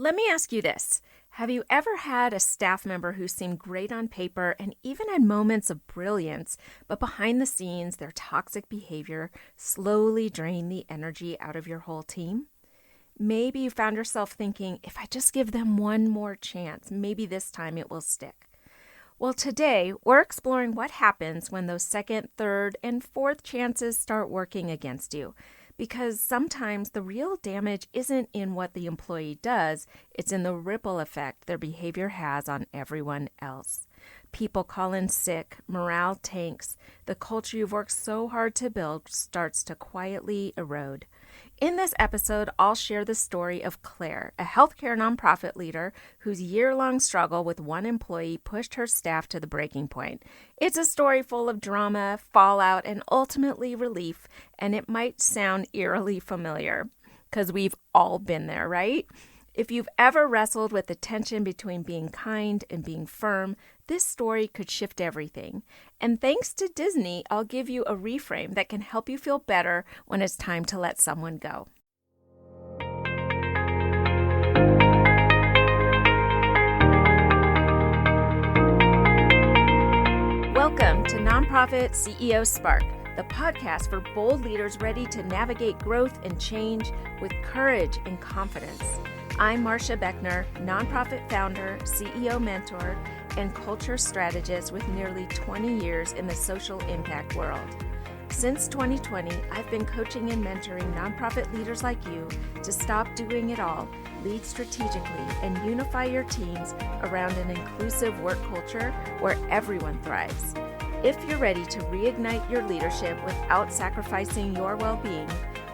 Let me ask you this. Have you ever had a staff member who seemed great on paper and even had moments of brilliance, but behind the scenes, their toxic behavior slowly drained the energy out of your whole team? Maybe you found yourself thinking, if I just give them one more chance, maybe this time it will stick. Well, today we're exploring what happens when those second, third, and fourth chances start working against you. Because sometimes the real damage isn't in what the employee does, it's in the ripple effect their behavior has on everyone else. People call in sick, morale tanks, the culture you've worked so hard to build starts to quietly erode. In this episode, I'll share the story of Claire, a healthcare nonprofit leader whose year-long struggle with one employee pushed her staff to the breaking point. It's a story full of drama, fallout, and ultimately relief, and it might sound eerily familiar, because we've all been there, right? If you've ever wrestled with the tension between being kind and being firm, this story could shift everything. And thanks to Disney, I'll give you a reframe that can help you feel better when it's time to let someone go. Welcome to Nonprofit CEO Spark, the podcast for bold leaders ready to navigate growth and change with courage and confidence. I'm Marcia Beckner, nonprofit founder, CEO mentor, and culture strategist with nearly 20 years in the social impact world. Since 2020, I've been coaching and mentoring nonprofit leaders like you to stop doing it all, lead strategically, and unify your teams around an inclusive work culture where everyone thrives. If you're ready to reignite your leadership without sacrificing your well-being,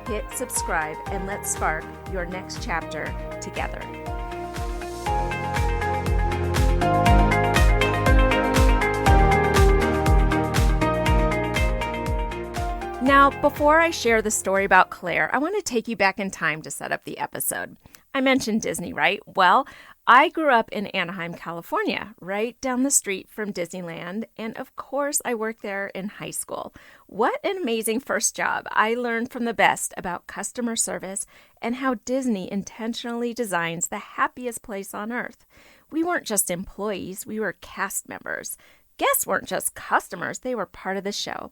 hit subscribe and let's spark your next chapter together. Now, before I share the story about Claire, I want to take you back in time to set up the episode. I mentioned Disney, right? Well, I grew up in Anaheim, California, right down the street from Disneyland, and of course I worked there in high school. What an amazing first job. I learned from the best about customer service and how Disney intentionally designs the happiest place on earth. We weren't just employees, we were cast members. Guests weren't just customers, they were part of the show.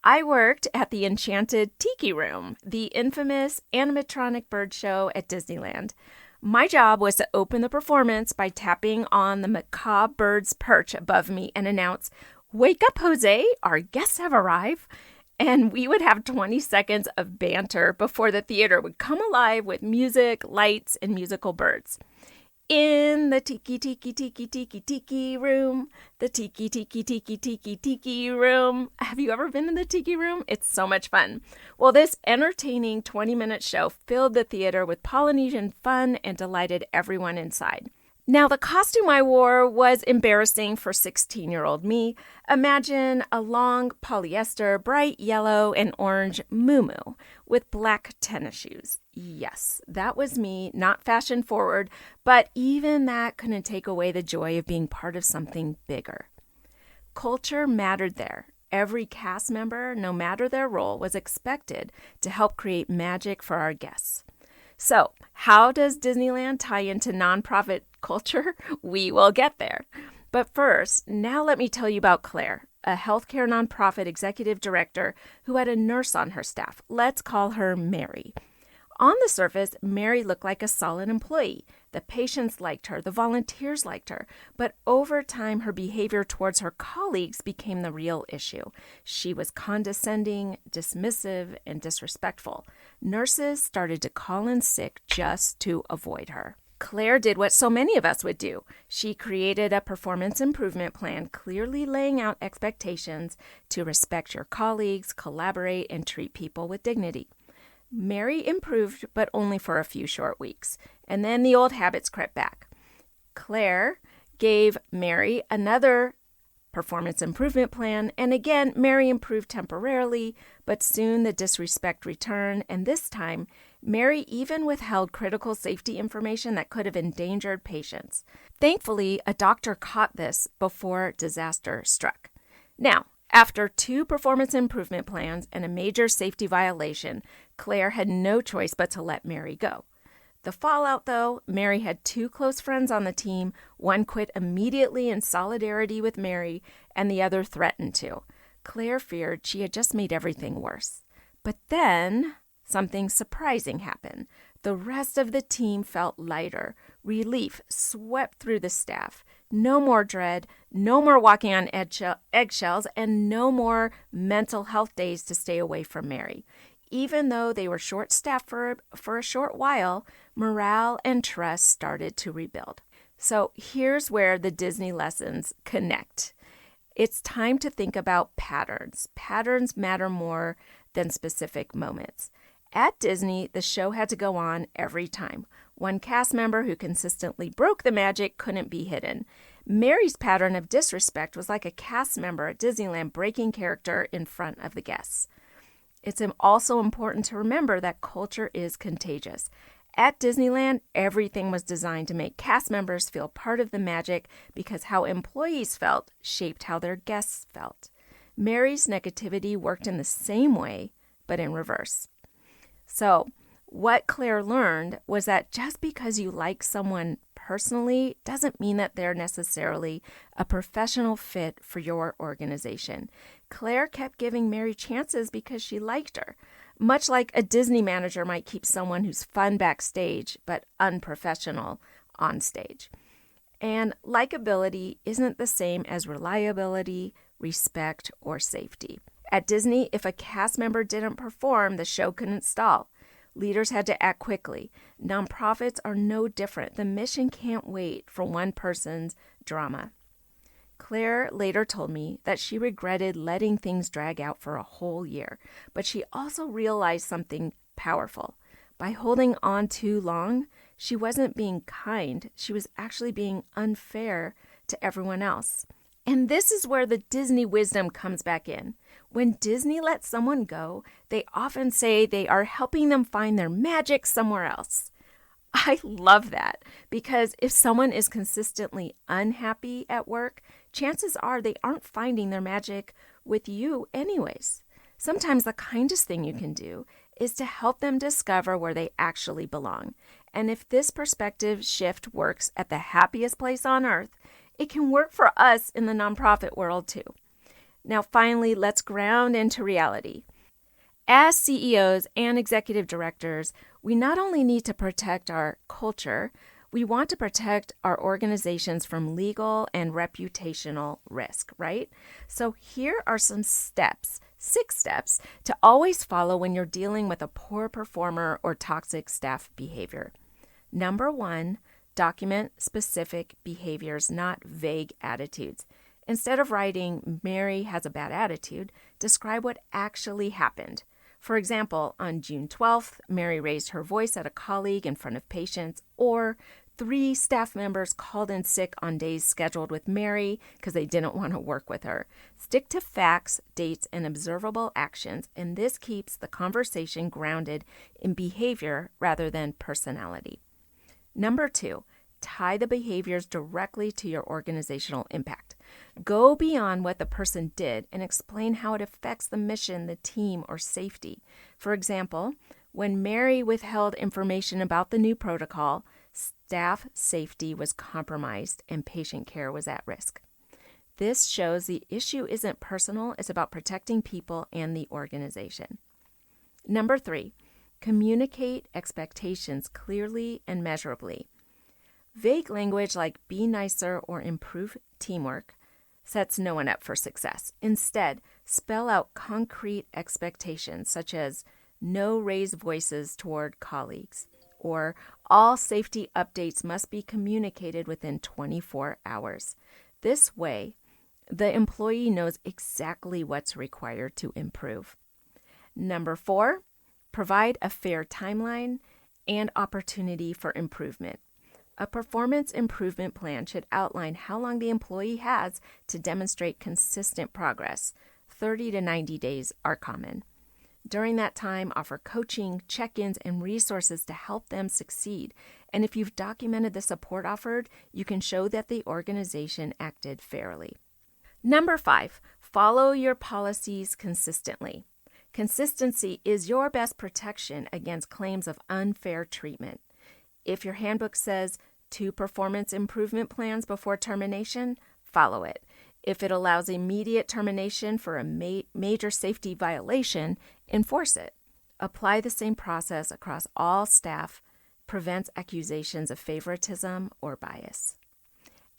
I worked at the Enchanted Tiki Room, the infamous animatronic bird show at Disneyland. My job was to open the performance by tapping on the macabre bird's perch above me and announce, "Wake up, Jose, our guests have arrived." And we would have 20 seconds of banter before the theater would come alive with music, lights, and musical birds. In the tiki tiki tiki tiki tiki room, the tiki tiki tiki tiki tiki room. Have you ever been in the tiki room? It's so much fun. Well, this entertaining 20-minute show filled the theater with Polynesian fun and delighted everyone inside. Now, the costume I wore was embarrassing for 16-year-old me. Imagine a long polyester, bright yellow and orange muumuu with black tennis shoes. Yes, that was me, not fashion forward, but even that couldn't take away the joy of being part of something bigger. Culture mattered there. Every cast member, no matter their role, was expected to help create magic for our guests. So, how does Disneyland tie into nonprofit culture? We will get there. But first, now let me tell you about Claire, a healthcare nonprofit executive director who had a nurse on her staff. Let's call her Mary. On the surface, Mary looked like a solid employee. The patients liked her, the volunteers liked her, but over time her behavior towards her colleagues became the real issue. She was condescending, dismissive, and disrespectful. Nurses started to call in sick just to avoid her. Claire did what so many of us would do. She created a performance improvement plan, clearly laying out expectations to respect your colleagues, collaborate, and treat people with dignity. Mary improved, but only for a few short weeks, and then the old habits crept back. Claire gave Mary another performance improvement plan, and again, Mary improved temporarily, but soon the disrespect returned, and this time, Mary even withheld critical safety information that could have endangered patients. Thankfully, a doctor caught this before disaster struck. Now, after 2 performance improvement plans and a major safety violation, Claire had no choice but to let Mary go. The fallout, though, Mary had two close friends on the team. One quit immediately in solidarity with Mary, and the other threatened to. Claire feared she had just made everything worse. But then something surprising happened. The rest of the team felt lighter. Relief swept through the staff. No more dread, no more walking on eggshells, and no more mental health days to stay away from Mary. Even though they were short-staffed for a short while, morale and trust started to rebuild. So here's where the Disney lessons connect. It's time to think about patterns. Patterns matter more than specific moments. At Disney, the show had to go on every time. One cast member who consistently broke the magic couldn't be hidden. Mary's pattern of disrespect was like a cast member at Disneyland breaking character in front of the guests. It's also important to remember that culture is contagious. At Disneyland, everything was designed to make cast members feel part of the magic because how employees felt shaped how their guests felt. Mary's negativity worked in the same way, but in reverse. So, what Claire learned was that just because you like someone personally doesn't mean that they're necessarily a professional fit for your organization. Claire kept giving Mary chances because she liked her, much like a Disney manager might keep someone who's fun backstage but unprofessional on stage. And likability isn't the same as reliability, respect, or safety. At Disney, if a cast member didn't perform, the show couldn't stall. Leaders had to act quickly. Nonprofits are no different. The mission can't wait for one person's drama. Claire later told me that she regretted letting things drag out for a whole year, but she also realized something powerful. By holding on too long, she wasn't being kind. She was actually being unfair to everyone else. And this is where the Disney wisdom comes back in. When Disney lets someone go, they often say they are helping them find their magic somewhere else. I love that because if someone is consistently unhappy at work, chances are they aren't finding their magic with you anyways. Sometimes the kindest thing you can do is to help them discover where they actually belong. And if this perspective shift works at the happiest place on earth, it can work for us in the nonprofit world too. Now, finally, let's ground into reality. As CEOs and executive directors, we not only need to protect our culture, we want to protect our organizations from legal and reputational risk, right? So here are some steps, 6 steps, to always follow when you're dealing with a poor performer or toxic staff behavior. Number 1, document specific behaviors, not vague attitudes. Instead of writing, Mary has a bad attitude, describe what actually happened. For example, on June 12th, Mary raised her voice at a colleague in front of patients, or 3 staff members called in sick on days scheduled with Mary because they didn't want to work with her. Stick to facts, dates, and observable actions, and this keeps the conversation grounded in behavior rather than personality. Number 2, tie the behaviors directly to your organizational impact. Go beyond what the person did and explain how it affects the mission, the team, or safety. For example, when Mary withheld information about the new protocol, staff safety was compromised and patient care was at risk. This shows the issue isn't personal, it's about protecting people and the organization. Number 3, communicate expectations clearly and measurably. Vague language like be nicer or improve teamwork sets no one up for success. Instead, spell out concrete expectations such as no raised voices toward colleagues, or all safety updates must be communicated within 24 hours. This way, the employee knows exactly what's required to improve. Number 4, provide a fair timeline and opportunity for improvement. A performance improvement plan should outline how long the employee has to demonstrate consistent progress. 30 to 90 days are common. During that time, offer coaching, check-ins, and resources to help them succeed. And if you've documented the support offered, you can show that the organization acted fairly. Number 5, follow your policies consistently. Consistency is your best protection against claims of unfair treatment. If your handbook says 2 performance improvement plans before termination, follow it. If it allows immediate termination for a major safety violation, enforce it. Apply the same process across all staff, prevents accusations of favoritism or bias.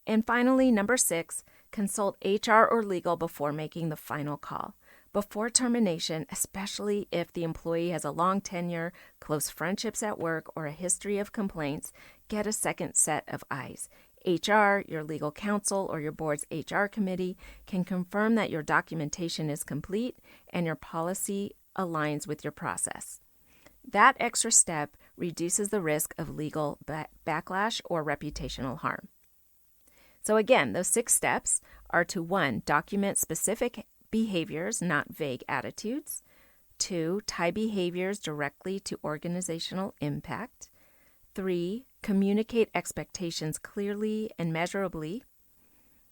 And finally, number 6, consult HR or legal before making the final call. Before termination, especially if the employee has a long tenure, close friendships at work, or a history of complaints, get a second set of eyes. HR, your legal counsel, or your board's HR committee can confirm that your documentation is complete and your policy aligns with your process. That extra step reduces the risk of legal backlash or reputational harm. So again, those 6 steps are to 1, document specific behaviors, not vague attitudes. 2, tie behaviors directly to organizational impact. 3, communicate expectations clearly and measurably.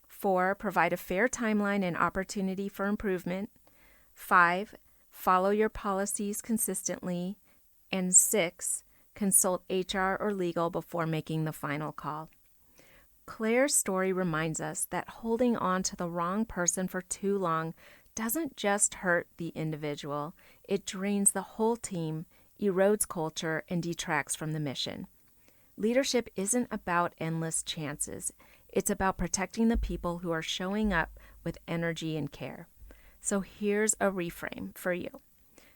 4, provide a fair timeline and opportunity for improvement. 5, follow your policies consistently. And 6, consult HR or legal before making the final call. Claire's story reminds us that holding on to the wrong person for too long doesn't just hurt the individual, it drains the whole team, erodes culture, and detracts from the mission. Leadership isn't about endless chances. It's about protecting the people who are showing up with energy and care. So here's a reframe for you.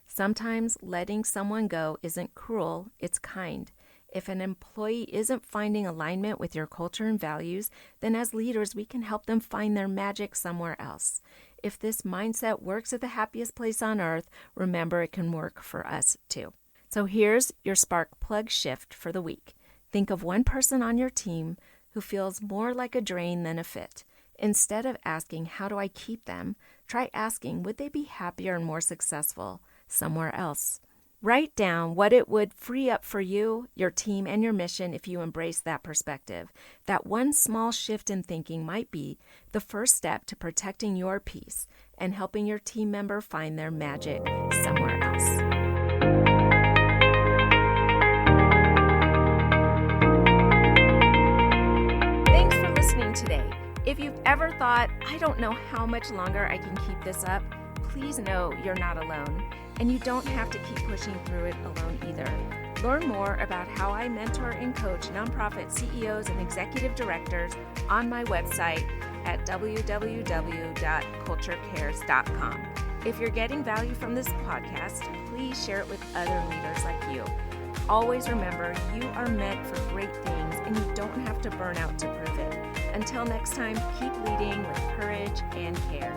Sometimes letting someone go isn't cruel, it's kind. If an employee isn't finding alignment with your culture and values, then as leaders, we can help them find their magic somewhere else. If this mindset works at the happiest place on earth, remember it can work for us too. So here's your spark plug shift for the week. Think of one person on your team who feels more like a drain than a fit. Instead of asking, how do I keep them? Try asking, would they be happier and more successful somewhere else? Write down what it would free up for you, your team, and your mission if you embrace that perspective. That one small shift in thinking might be the first step to protecting your peace and helping your team member find their magic somewhere else. Thanks for listening today. If you've ever thought, I don't know how much longer I can keep this up, please know you're not alone. And you don't have to keep pushing through it alone either. Learn more about how I mentor and coach nonprofit CEOs and executive directors on my website at www.culturecares.com. If you're getting value from this podcast, please share it with other leaders like you. Always remember, you are meant for great things and you don't have to burn out to prove it. Until next time, keep leading with courage and care.